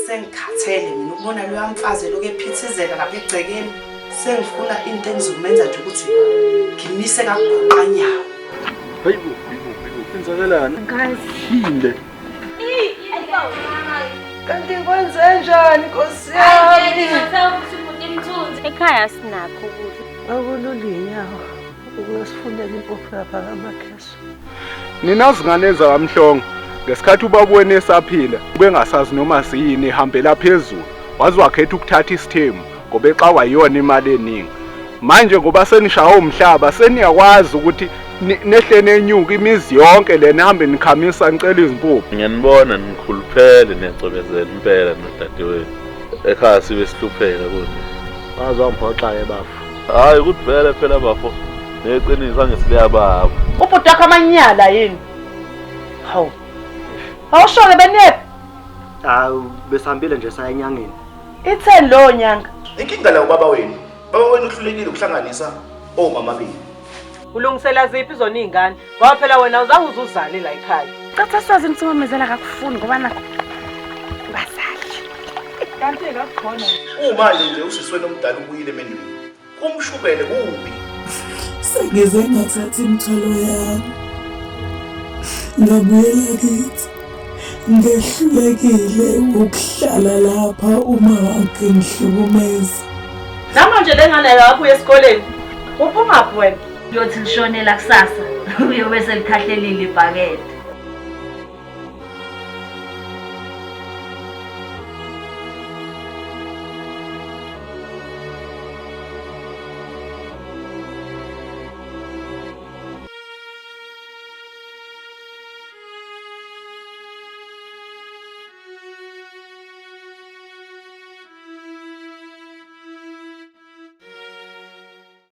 Sengikhathele mina ukubona lo mfazi lokho ephithizela lapha egcekeni. Sengifuna into engizomenza nje ukuthi ngimise kaguqanyawo. Hayibo, kwenzakalani? Ngayisinde. Kanti kwenze njani Nkosi yami? Ekhaya sinakho ukudla. Akululunyawo ukuyosifundela impuphu lapha kamakheso. Nina zinganenza kamhlongo ngesikhathi ubabone esaphila ubengasazi noma siyini ehambela phezulu wazi wakhetha ukuthatha isithembu ngoba exawa yiyona imali eningi. Manje ngoba senishawa umhlaba seniyakwazi ukuthi nehlene enyuka imizi yonke le nihambe nikhamisa nicela izimpuphu. Ngiyanibona nikhuluphele niyacobezela impela nodadewenu. Ekhaya sibe sihlupheka konke. Wazongiphoxa bafu. Hayi ukuthi vele phela bafo. Neqiniso ngesiliya baba. Ubhuti wakho amanyala yini? Hawu. Awushoke benephi? Besihambile nje saya enyangeni. Itheni lo nyanga? Inkinga la ubaba wenu. Baba wenu uhlulekile ukuhlanganisa omama bini. Ulungisela ziphi zona izingane? Ngoba phela wena uzange uzuzale la ekhaya. Caca sazi ngitsomezela kakufuni ngoba nakho basali. Kanti ngakhona. Manje nje usiswena omdala ubuyile emendweni. Kumshubele kubi. Sengize ngathatha imithwalo yami. Ngabuyela kithi. Ngehlulekile ukuhlala lapha uma wonke ngihlukumeza. Namanje lengane yakho esikoleni. Uphuma phi wena? Uyothi lishonela kusasa. Uyobe selikhahlelile ibhakede.